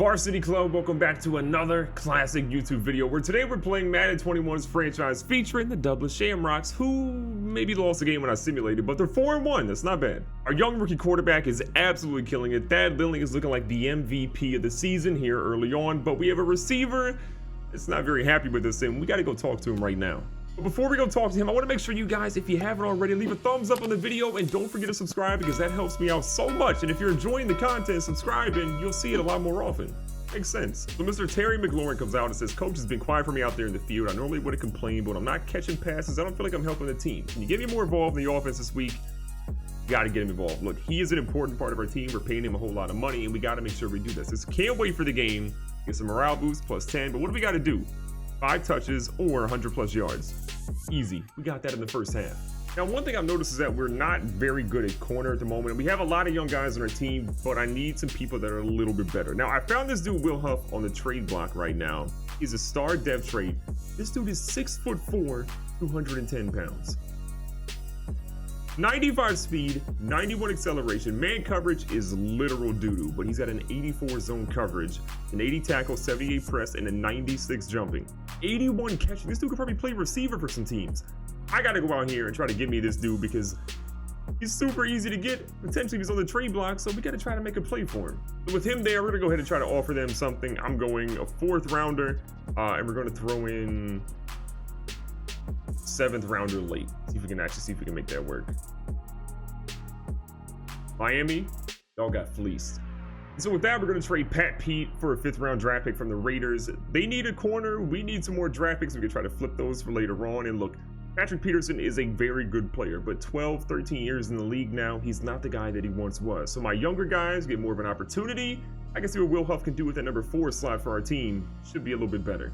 Varsity Club, welcome back to another classic YouTube video where today we're playing Madden 21's franchise featuring the Dublin Shamrocks, who maybe lost a game when I simulated, but they're 4-1. That's not bad. Our young rookie quarterback is absolutely killing it. Thad Lindley is looking like the MVP of the season here early on, but we have a receiver that's not very happy with us, and we got to go talk to him right now. But before we go talk to him, I want to make sure you guys, if you haven't already, leave a thumbs up on the video and don't forget to subscribe because that helps me out so much. And if you're enjoying the content, subscribing, you'll see it a lot more often. Makes sense. So Mr. Terry McLaurin comes out and says, "Coach has been quiet for me out there in the field. I normally wouldn't complain, but I'm not catching passes. I don't feel like I'm helping the team. Can you get me more involved in the offense this week?" Got to get him involved. Look, he is an important part of our team. We're paying him a whole lot of money, and we got to make sure we do this. Just can't wait for the game. Get some morale boost, +10. But what do we got to do? 5 touches or 100+ yards. Easy. We got that in the first half. Now, one thing I've noticed is that we're not very good at corner at the moment. We have a lot of young guys on our team, but I need some people that are a little bit better. Now, I found this dude, Will Huff, on the trade block right now. He's a star dev trade. This dude is 6'4", 210 pounds. 95 speed, 91 acceleration. Man coverage is literal doo-doo, but he's got an 84 zone coverage, an 80 tackle, 78 press, and a 96 jumping. 81 catching. This dude could probably play receiver for some teams. I gotta go out here and try to get me this dude because he's super easy to get. Potentially he's on the trade block, so we gotta try to make a play for him. So with him there, we're gonna go ahead and try to offer them something. I'm going a 4th rounder, and we're gonna throw in 7th rounder late. See if we can make that work. Miami, y'all got fleeced. So with that, we're going to trade Pat Pete for a 5th round draft pick from the Raiders. They need a corner. We need some more draft picks. We can try to flip those for later on. And look, Patrick Peterson is a very good player, but 12, 13 years in the league now, he's not the guy that he once was. So my younger guys get more of an opportunity. I can see what Will Huff can do with that number 4 slot for our team. Should be a little bit better.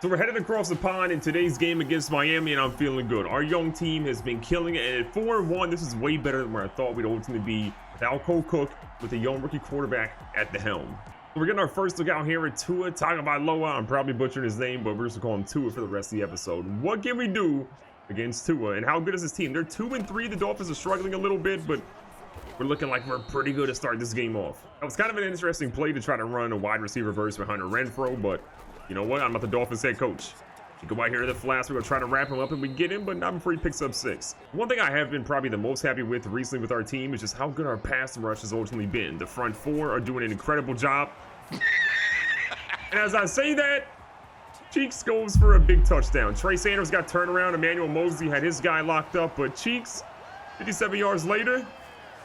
So we're headed across the pond in today's game against Miami, and I'm feeling good. Our young team has been killing it, and at 4-1, this is way better than where I thought we'd ultimately be without Cole Cook, with a young rookie quarterback at the helm. So we're getting our first look out here at Tua Tagovailoa. I'm probably butchering his name, but we're just gonna call him Tua for the rest of the episode. What can we do against Tua, and how good is this team? They're 2-3. The Dolphins are struggling a little bit, but we're looking like we're pretty good to start this game off. That was kind of an interesting play to try to run a wide receiver verse with Hunter Renfrow, but you know what? I'm not the Dolphins head coach. You go out here to the flats. We're going to try to wrap him up and we get him, but not before he picks up 6. One thing I have been probably the most happy with recently with our team is just how good our pass rush has ultimately been. The front 4 are doing an incredible job. And as I say that, Cheeks goes for a big touchdown. Trey Sanders got turned around. Emmanuel Mosley had his guy locked up, but Cheeks, 57 yards later,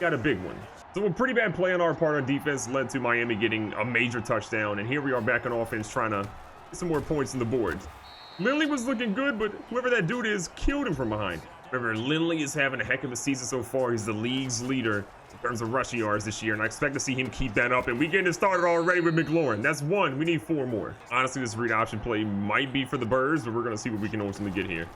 got a big one. So a pretty bad play on our part on defense led to Miami getting a major touchdown. And here we are back on offense trying to get some more points on the board. Lindley was looking good, but whoever that dude is killed him from behind. Remember, Lindley is having a heck of a season so far. He's the league's leader in terms of rushing yards this year, and I expect to see him keep that up. And we getting it started already with McLaurin. That's 1. We need 4 more. Honestly, this read option play might be for the Birds, but we're going to see what we can ultimately get here.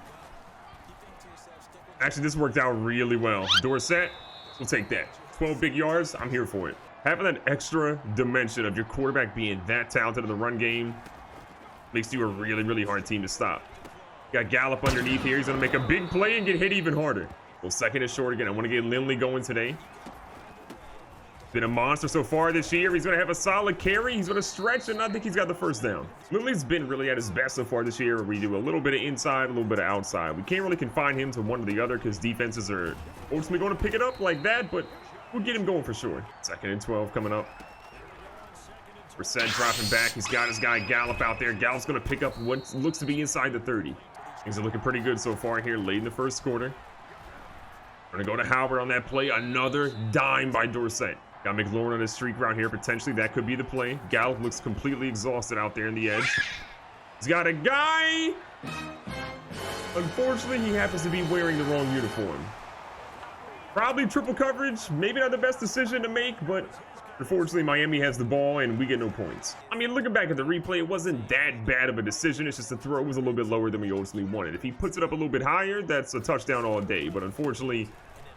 Actually, this worked out really well. Dorsett, we'll take that. 12 big yards, I'm here for it. Having that extra dimension of your quarterback being that talented in the run game makes you a really, really hard team to stop. Got Gallup underneath here. He's going to make a big play and get hit even harder. Well, 2nd and short again. I want to get Lindley going today. Been a monster so far this year. He's going to have a solid carry. He's going to stretch, and I think he's got the first down. Lindley's been really at his best so far this year. We do a little bit of inside, a little bit of outside. We can't really confine him to one or the other because defenses are ultimately going to pick it up like that, but we'll get him going for sure. 2nd and 12 coming up. Brissett dropping back. He's got his guy Gallup out there. Gallup's going to pick up what looks to be inside the 30. Things are looking pretty good so far here late in the first quarter. We're going to go to Howard on that play. Another dime by Dorsett. Got McLaurin on his streak route here. Potentially that could be the play. Gallup looks completely exhausted out there in the edge. He's got a guy. Unfortunately, he happens to be wearing the wrong uniform. Probably triple coverage. Maybe not the best decision to make, but unfortunately, Miami has the ball and we get no points. I mean, looking back at the replay, it wasn't that bad of a decision. It's just the throw was a little bit lower than we ultimately wanted. If he puts it up a little bit higher, that's a touchdown all day. But unfortunately,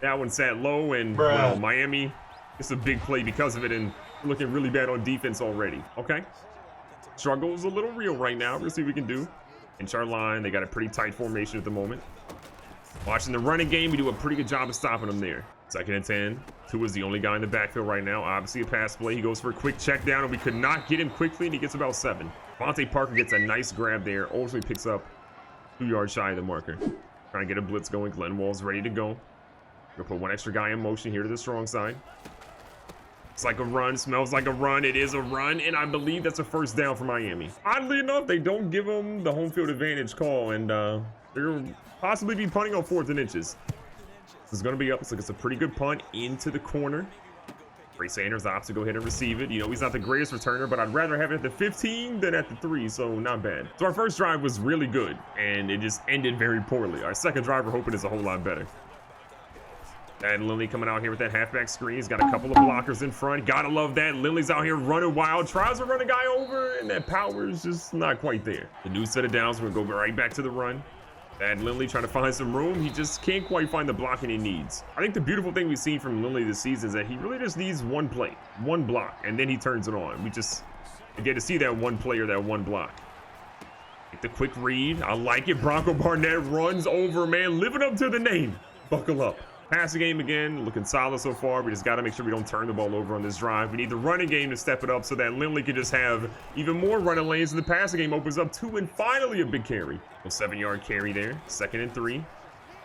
that one sat low and, well, Miami, it's a big play because of it and looking really bad on defense already. Okay. Struggle is a little real right now. We'll see what we can do. Inch our line. They got a pretty tight formation at the moment. Watching the running game, we do a pretty good job of stopping them there. Second and 10. Two is the only guy in the backfield right now. Obviously a pass play. He goes for a quick check down, and we could not get him quickly, and he gets about 7. Vontae Parker gets a nice grab there. Ultimately picks up 2 yards shy of the marker. Trying to get a blitz going. Glenn Wall's ready to go. Gonna put one extra guy in motion here to the strong side. It's like a run. Smells like a run. It is a run, and I believe that's a first down for Miami. Oddly enough, they don't give them the home field advantage call, and they'll possibly be punting on 4th and inches. This is going to be up. Looks like it's a pretty good punt into the corner. Ray Sanders opts to go ahead and receive it. You know, he's not the greatest returner, but I'd rather have it at the 15 than at the 3, so not bad. So our first drive was really good, and it just ended very poorly. Our second drive, we're hoping, is a whole lot better. And Lindley coming out here with that halfback screen. He's got a couple of blockers in front. Gotta love that. Lindley's out here running wild. Tries to run a guy over, and that power is just not quite there. The new set of downs. We're going to go right back to the run. And Lindley trying to find some room. He just can't quite find the blocking he needs. I think the beautiful thing we've seen from Lindley this season is that he really just needs one play, one block, and then he turns it on. We get to see that one play or that one block. Get the quick read. I like it. Bronco Barnett runs over, man. Living up to the name. Buckle up. Passing game again, looking solid so far. We just got to make sure we don't turn the ball over on this drive. We need the running game to step it up so that Lindley can just have even more running lanes, and the passing game opens up 2, and finally a big carry. A 7-yard carry there. 2nd and 3.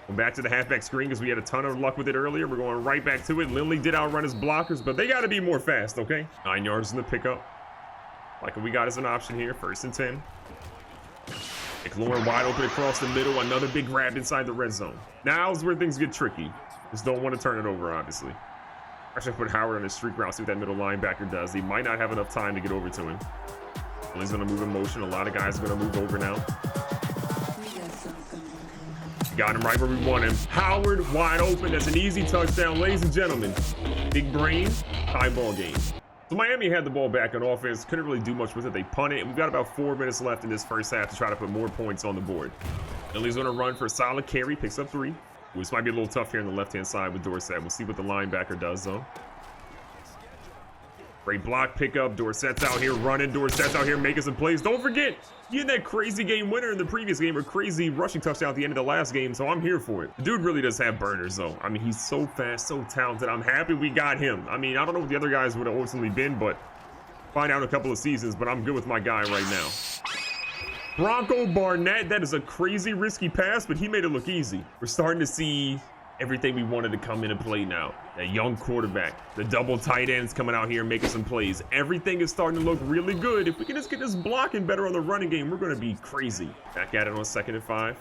Going back to the halfback screen because we had a ton of luck with it earlier. We're going right back to it. Lindley did outrun his blockers, but they got to be more fast, okay? 9 yards in the pickup. Like what we got as an option here. 1st and 10. McLaurin wide open across the middle. Another big grab inside the red zone. Now's where things get tricky. Just don't want to turn it over, obviously. Actually, put Howard on his streak route, see what that middle linebacker does. He might not have enough time to get over to him. Well, he's going to move in motion. A lot of guys are going to move over now. Got him right where we want him. Howard wide open. That's an easy touchdown, ladies and gentlemen. Big brain, high ball game. So Miami had the ball back on offense. Couldn't really do much with it. They punted, and we've got about 4 minutes left in this first half to try to put more points on the board. Lindley's going to run for a solid carry. Picks up 3. Which might be a little tough here on the left-hand side with Dorsett. We'll see what the linebacker does, though. Great block pickup. Dorsett's out here running. Dorsett's out here making some plays. Don't forget, he had that crazy game winner in the previous game, or crazy rushing touchdown at the end of the last game, so I'm here for it. The dude really does have burners, though. I mean, he's so fast, so talented. I'm happy we got him. I mean, I don't know what the other guys would have ultimately been, but find out in a couple of seasons, but I'm good with my guy right now. Bronco Barnett, that is a crazy risky pass, but he made it look easy. We're starting to see everything we wanted to come into play now. That young quarterback, the double tight ends coming out here making some plays. Everything is starting to look really good. If we can just get this blocking better on the running game, we're going to be crazy. Back at it on 2nd and 5.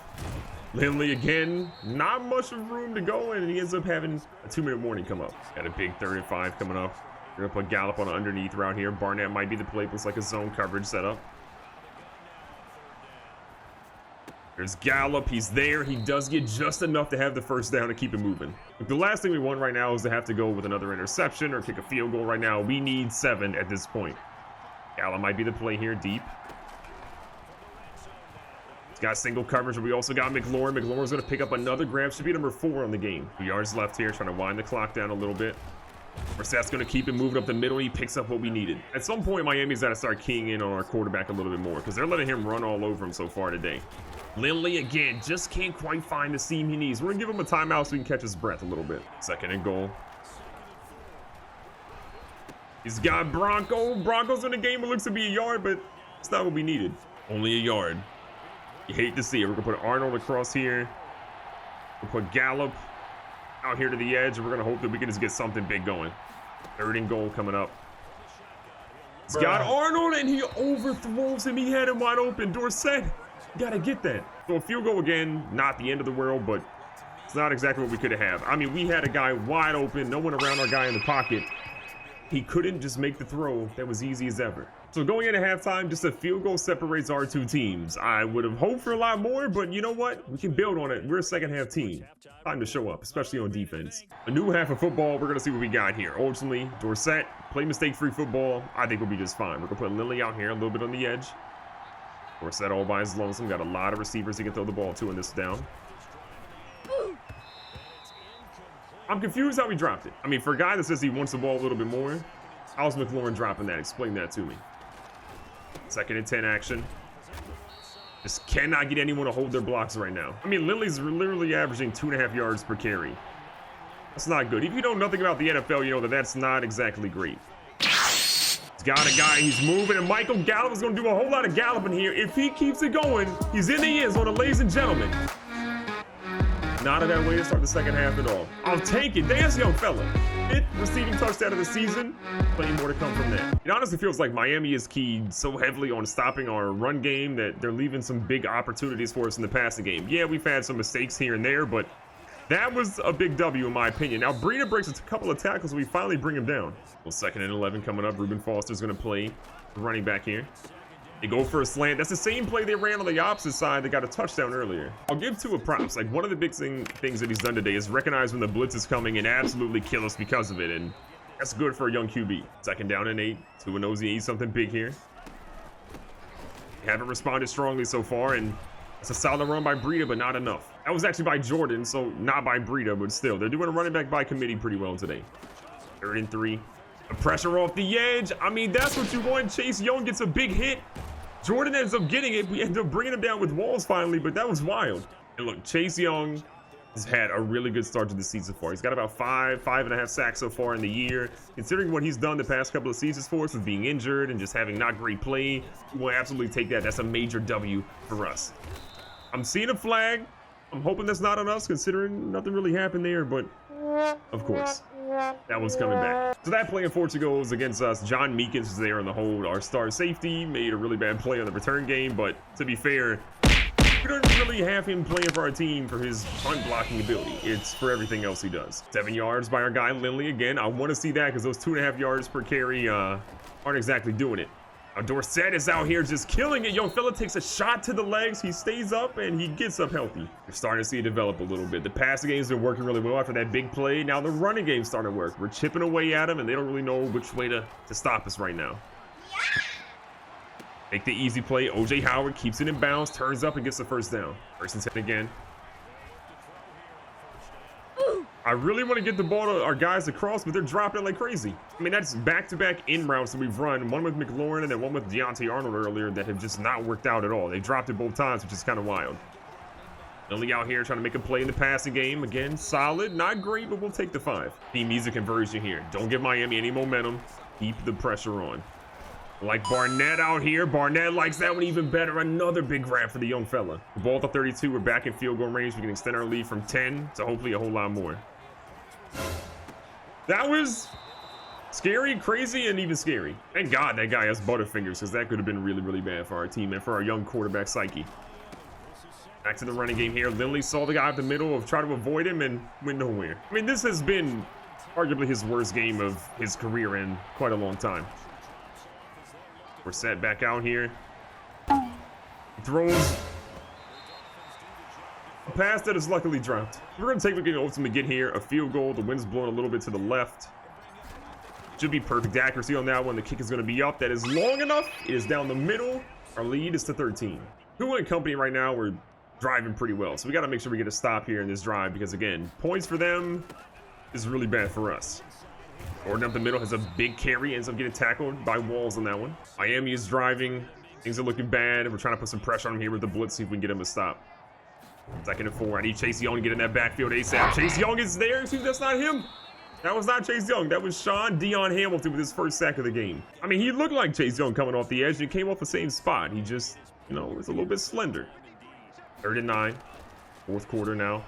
Lindley again, not much of room to go, and he ends up having a 2-minute warning come up. Got a big 3rd and 5 coming up. We're going to put Gallup on an underneath route here. Barnett might be the play. Looks like a zone coverage setup. There's Gallup. He's there. He does get just enough to have the first down to keep it moving. But the last thing we want right now is to have to go with another interception or kick a field goal right now. We need 7 at this point. Gallup might be the play here deep. He's got single coverage, but we also got McLaurin. McLaurin's going to pick up another grab. Should be number 4 on the game. 2 yards left here. Trying to wind the clock down a little bit. Brissett's going to keep it moving up the middle. He picks up what we needed. At some point, Miami's got to start keying in on our quarterback a little bit more because they're letting him run all over him so far today. Lindley again just can't quite find the seam he needs. We're going to give him a timeout so he can catch his breath a little bit. 2nd and goal. He's got Bronco. Bronco's in the game. It looks to be a yard, but it's not what we needed. Only a yard. You hate to see it. We're going to put Arnold across here. We'll put Gallup out here to the edge, and we're going to hope that we can just get something big going. 3rd and goal coming up. He's got Arnold, and he overthrows him. He had him wide open. Dorsett, you got to get that. So a field goal again, not the end of the world, but it's not exactly what we could have. I mean, we had a guy wide open, no one around our guy in the pocket. He couldn't just make the throw that was easy as ever. So going into halftime, just a field goal separates our 2 teams. I would have hoped for a lot more, but you know what? We can build on it. We're a second half team. Time to show up, especially on defense. A new half of football. We're going to see what we got here. Ultimately, Dorsett, play mistake-free football. I think we'll be just fine. We're going to put Lindley out here a little bit on the edge. Dorsett all by his lonesome. Got a lot of receivers he can throw the ball to in this down. I'm confused how he dropped it. I mean, for a guy that says he wants the ball a little bit more, how's McLaurin dropping that? Explain that to me. 2nd and 10 action. Just cannot get anyone to hold their blocks right now. I mean, Lindley's literally averaging 2.5 yards per carry. That's not good. If you know nothing about the NFL, you know that that's not exactly great. He's got a guy, he's moving, and Michael Gallup is going to do a whole lot of galloping here. If he keeps it going, he's in the end zone, ladies and gentlemen. Not in that way to start the second half at all. I'll take it. There's young fella. 5th receiving touchdown of the season. Plenty more to come from that. It honestly feels like Miami is keyed so heavily on stopping our run game that they're leaving some big opportunities for us in the passing game. Yeah, we've had some mistakes here and there, but that was a big W in my opinion. Now, Breida breaks a couple of tackles. We finally bring him down. Well, 2nd and 11 coming up. Reuben Foster's going to play the running back here. They go for a slant. That's the same play they ran on the opposite side. They got a touchdown earlier. I'll give Tua props. Like, one of the big things that he's done today is recognize when the blitz is coming and absolutely kill us because of it. And that's good for a young QB. 2nd down and 8. Tua knows he needs something big here. They haven't responded strongly so far, and it's a solid run by Breida, but not enough. That was actually by Jordan, so not by Breida, but still. They're doing a running back by committee pretty well today. 3rd and 3. The pressure off the edge. I mean, that's what you want. Chase Young gets a big hit. Jordan ends up getting it. We end up bringing him down with walls finally, but that was wild. And look, Chase Young has had a really good start to the season so far. He's got about 5.5 sacks so far in the year. Considering what he's done the past couple of seasons for us with being injured and just having not great play, we'll absolutely take that. That's a major W for us. I'm seeing a flag. I'm hoping that's not on us, considering nothing really happened there, but of course, that one's coming back. So that play unfortunately goes against us. John Meekins is there on the hold. Our star safety made a really bad play on the return game, but to be fair, we don't really have him playing for our team for his punt blocking ability. It's for everything else he does. 7 yards by our guy Lindley again. I want to see that because those 2.5 yards per carry aren't exactly doing it. Now Dorsett is out here just killing it. Young fella takes a shot to the legs. He stays up and he gets up healthy. You're starting to see it develop a little bit. The passing game's been working really well after that big play. Now the running game's starting to work. We're chipping away at them and they don't really know which way to stop us right now. Make the easy play. OJ Howard keeps it in bounds, turns up and gets the 1st down. 1st and 10 again. I really want to get the ball to our guys across, but they're dropping it like crazy. I mean, that's back-to-back in routes that we've run. One with McLaurin and then one with Deontay Arnold earlier that have just not worked out at all. They dropped it both times, which is kind of wild. Lindley out here trying to make a play in the passing game. Again, solid. Not great, but we'll take the 5. Team needs a conversion here. Don't give Miami any momentum. Keep the pressure on. Like Barnett out here. Barnett likes that one even better. Another big grab for the young fella. The ball at the 32. We're back in field goal range. We can extend our lead from 10 to hopefully a whole lot more. That was scary, crazy, and even scary. Thank God that guy has butterfingers because that could have been really, really bad for our team and for our young quarterback psyche. Back to the running game here. Lindley saw the guy up the middle of trying to avoid him and went nowhere. I mean, this has been arguably his worst game of his career in quite a long time. We're set back out here. He throws a pass that is luckily dropped. We're going to take what we can ultimately get here. A field goal. The wind's blowing a little bit to the left. Should be perfect accuracy on that one. The kick is going to be up. That is long enough. It is down the middle. Our lead is to 13. Tua and company right now, we're driving pretty well. So we got to make sure we get a stop here in this drive because, again, points for them is really bad for us. Gordon up the middle has a big carry. Ends up getting tackled by Walls on that one. Miami is driving. Things are looking bad. We're trying to put some pressure on him here with the blitz. See if we can get him to stop. 2nd and 4. I need Chase Young to get in that backfield ASAP. Chase Young is there. See, that's not him. That was not Chase Young. That was Sean Dion Hamilton with his 1st sack of the game. I mean, he looked like Chase Young coming off the edge. And he came off the same spot. He just, you know, was a little bit slender. 3rd and 9. 4th quarter now.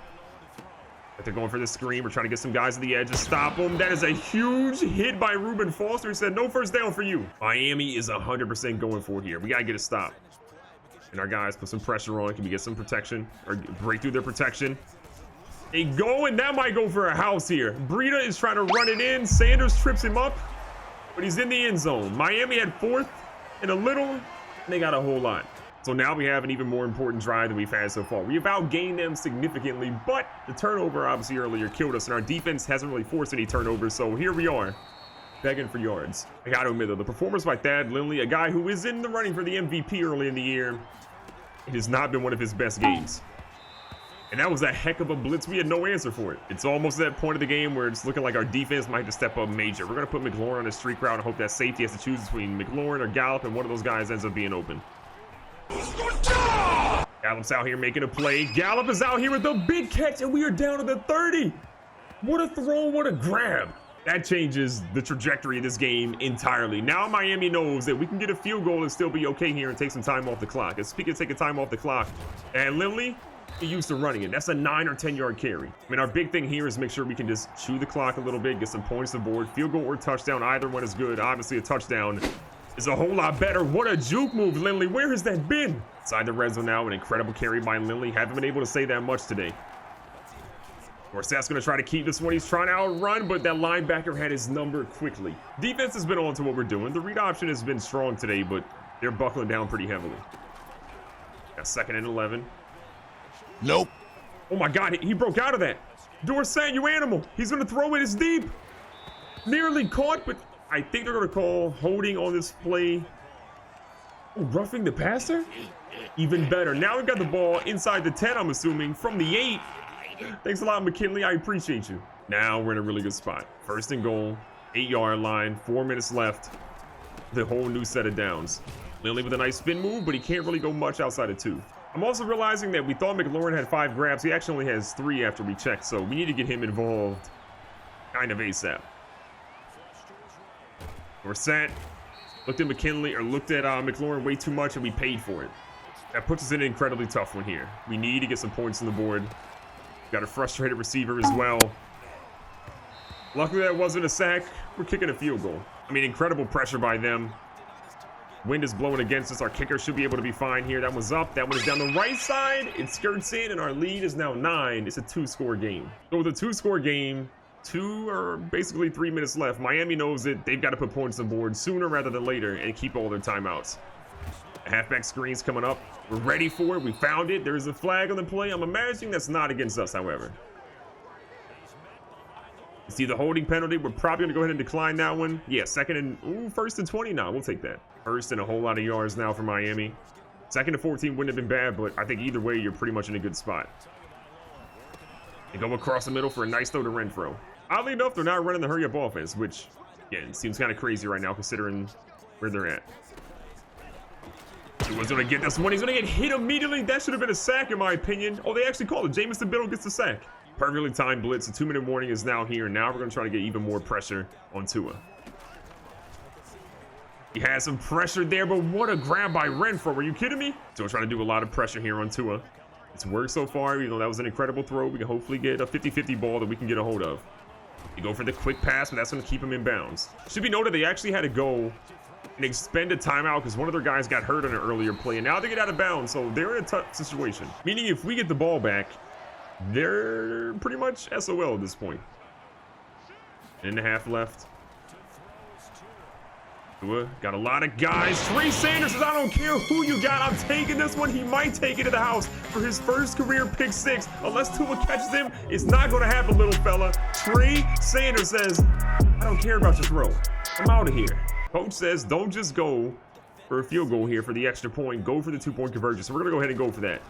But they're going for the screen. We're trying to get some guys at the edge to stop them. That is a huge hit by Reuben Foster. He said, no 1st down for you. Miami is 100% going for it here. We got to get a stop. And our guys put some pressure on. Can we get some protection or break through their protection? They go, and that might go for a house here. Breida is trying to run it in. Sanders trips him up, but he's in the end zone. Miami had 4th and a little, and they got a whole lot. So now we have an even more important drive than we've had so far. We've outgained them significantly, but the turnover obviously earlier killed us, and our defense hasn't really forced any turnovers. So here we are, begging for yards. I got to admit, though, the performance by Thad Lindley, a guy who is in the running for the MVP early in the year, it has not been one of his best games. And that was a heck of a blitz. We had no answer for it. It's almost that point of the game where it's looking like our defense might have to step up major. We're going to put McLaurin on a streak route and hope that safety has to choose between McLaurin or Gallup, and one of those guys ends up being open. Gallup's out here making a play. Gallup is out here with a big catch, and we are down to the 30. What a throw, what a grab. That changes the trajectory of this game entirely. Now Miami knows that we can get a field goal and still be okay here and take some time off the clock. And speaking of taking time off the clock, and Lindley, he used to running it. That's a 9 or 10 yard carry. I mean, our big thing here is make sure we can just chew the clock a little bit, get some points on the board. Field goal or touchdown, either one is good. Obviously, a touchdown is a whole lot better. What a juke move, Lindley. Where has that been? Inside the red zone now, an incredible carry by Lindley. Haven't been able to say that much today. Dorsett's going to try to keep this one. He's trying to outrun, but that linebacker had his number quickly. Defense has been on to what we're doing. The read option has been strong today, but they're buckling down pretty heavily. Got 2nd and 11. Nope. Oh my God, he broke out of that. Dorsett, you animal. He's going to throw it. It's deep. Nearly caught, but I think they're going to call holding on this play. Oh, roughing the passer? Even better. Now we've got the ball inside the 10, I'm assuming, from the 8. Thanks a lot, McKinley. I appreciate you. Now we're in a really good spot. 1st and goal, 8-yard line, 4 minutes left. The whole new set of downs. Lindley with a nice spin move, but he can't really go much outside of 2. I'm also realizing that we thought McLaurin had 5 grabs. He actually only has 3 after we checked, so we need to get him involved kind of ASAP. Dorset looked at McKinley, or looked at McLaurin way too much, and we paid for it. That puts us in an incredibly tough one here. We need to get some points on the board. Got a frustrated receiver as well. Luckily that wasn't a sack. We're kicking a field goal. I mean, incredible pressure by them. Wind is blowing against us. Our kicker should be able to be fine here. That one's up. That one is down the right side. It skirts in, and our lead is now 9. It's a 2-score game. So with a 2-score game, 2 or basically 3 minutes left, Miami knows that they've got to put points on the board sooner rather than later and keep all their timeouts. The halfback screen's coming up. We're ready for it. We found it. There's a flag on the play. I'm imagining that's not against us, however. You see the holding penalty. We're probably going to go ahead and decline that one. Yeah, 1st and 20 now. We'll take that. 1st and a whole lot of yards now for Miami. 2nd and 14 wouldn't have been bad, but I think either way, you're pretty much in a good spot. They go across the middle for a nice throw to Renfro. Oddly enough, they're not running the hurry-up offense, which, again, seems kind of crazy right now considering where they're at. He was going to get this one. He's going to get hit immediately. That should have been a sack, in my opinion. Oh, they actually called it. Jamison Biddle gets the sack. Perfectly timed blitz. The 2-minute warning is now here. Now we're going to try to get even more pressure on Tua. He has some pressure there, but what a grab by Renfro. Are you kidding me? So we're trying to do a lot of pressure here on Tua. It's worked so far. You know, that was an incredible throw. We can hopefully get a 50-50 ball that we can get a hold of. You go for the quick pass, but that's going to keep him in bounds. Should be noted they actually had to go and expend a timeout because one of their guys got hurt on an earlier play, and now they get out of bounds, so they're in a tough situation. Meaning if we get the ball back, they're pretty much SOL at this point. 1.5 left. Got a lot of guys. Trey Sanders says, I don't care who you got. I'm taking this one. He might take it to the house for his first career pick 6. Unless Tua catches him, it's not going to happen, little fella. Trey Sanders says, I don't care about your throw. I'm out of here. Coach says, don't just go for a field goal here for the extra point. Go for the 2-point conversion. So we're going to go ahead and go for that.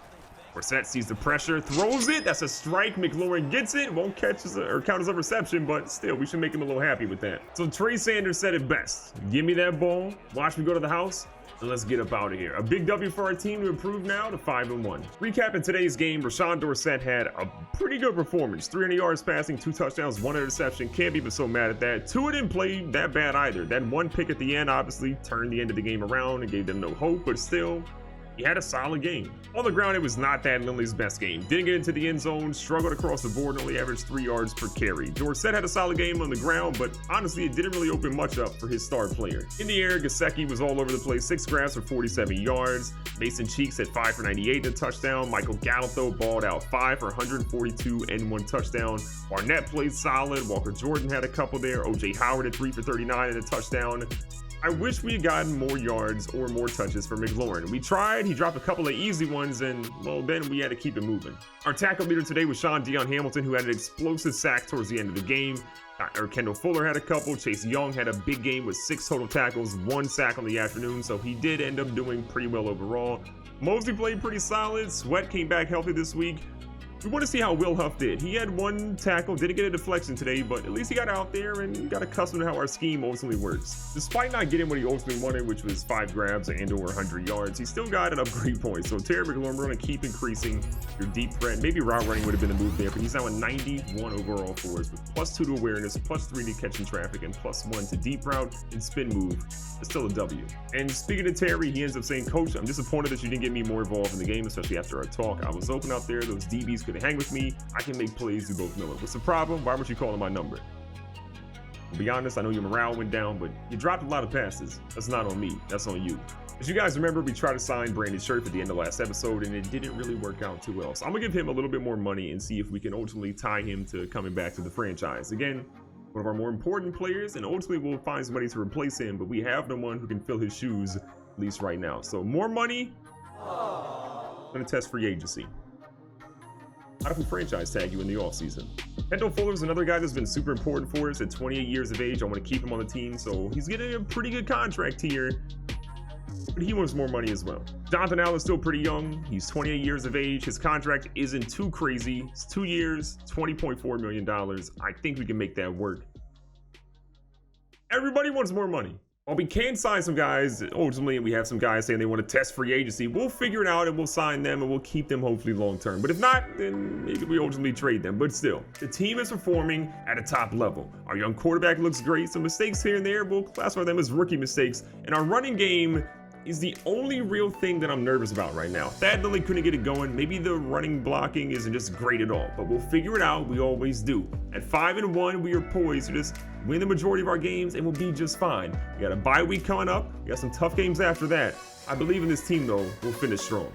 Brissett sees the pressure, throws it. That's a strike. McLaurin gets it. Won't catch or count as a reception, but still, we should make him a little happy with that. So Trey Sanders said it best. Give me that ball. Watch me go to the house. And let's get up out of here. A big W for our team to improve now to 5-1. Recapping today's game, Rashawn Dorsett had a pretty good performance. 300 yards passing, 2 touchdowns, 1 interception. Can't be so mad at that. Tua didn't play that bad either. That one pick at the end obviously turned the end of the game around and gave them no hope, but still, he had a solid game. On the ground, it was not that Lindley's best game. Didn't get into the end zone, struggled across the board, only averaged 3 yards per carry. Dorsett had a solid game on the ground, but honestly, it didn't really open much up for his star player. In the air, Gesicki was all over the place, 6 grabs for 47 yards. Mason Cheeks had 5 for 98 and a touchdown. Michael Gallup, though, balled out 5 for 142 and 1 touchdown. Barnett played solid. Walker Jordan had a couple there. O.J. Howard had 3 for 39 and a touchdown. I wish we had gotten more yards or more touches for McLaurin. We tried, he dropped a couple of easy ones, and, well, then we had to keep it moving. Our tackle leader today was Sean Dion Hamilton, who had an explosive sack towards the end of the game. Kendall Fuller had a couple. Chase Young had a big game with 6 total tackles, 1 sack on the afternoon, so he did end up doing pretty well overall. Mosley played pretty solid. Sweat came back healthy this week. We want to see how Will Huff did. He had one tackle, didn't get a deflection today, but at least he got out there and got accustomed to how our scheme ultimately works. Despite not getting what he ultimately wanted, which was 5 grabs and or 100 yards, he still got an upgrade point. So Terry McLaurin, we're going to keep increasing your deep threat. Maybe route running would have been the move there, but he's now a 91 overall for us with +2 to awareness, +3 to catching traffic, and +1 to deep route and spin move. It's still a W. And speaking of Terry, he ends up saying, "Coach, I'm disappointed that you didn't get me more involved in the game, especially after our talk. I was open out there. Those DBs couldn't hang with me. I can make plays. You both know it. What's the problem? Why weren't you calling my number?" To be honest, I know your morale went down, but you dropped a lot of passes. That's not on me. That's on you. As you guys remember, we tried to sign Brandon Scherf at the end of last episode, and it didn't really work out too well. So I'm going to give him a little bit more money and see if we can ultimately tie him to coming back to the franchise. Again, one of our more important players, and ultimately we'll find somebody to replace him, but we have no one who can fill his shoes, at least right now. So more money. I'm going to test free agency. How if we franchise tag you in the offseason? Kendall Fuller's another guy that's been super important for us at 28 years of age. I want to keep him on the team, so he's getting a pretty good contract here, but he wants more money as well. Jonathan Allen's still pretty young. He's 28 years of age. His contract isn't too crazy. It's 2 years, $20.4 million. I think we can make that work. Everybody wants more money. While we can sign some guys, ultimately we have some guys saying they want to test free agency. We'll figure it out and we'll sign them and we'll keep them hopefully long term. But if not, then maybe we ultimately trade them. But still, the team is performing at a top level. Our young quarterback looks great. Some mistakes here and there, we'll classify them as rookie mistakes. And our running game is the only real thing that I'm nervous about right now. Thad Lilly couldn't get it going. Maybe the running blocking isn't just great at all, but we'll figure it out. We always do. At 5-1, we are poised to just win the majority of our games and we'll be just fine. We got a bye week coming up. We got some tough games after that. I believe in this team though. We'll finish strong.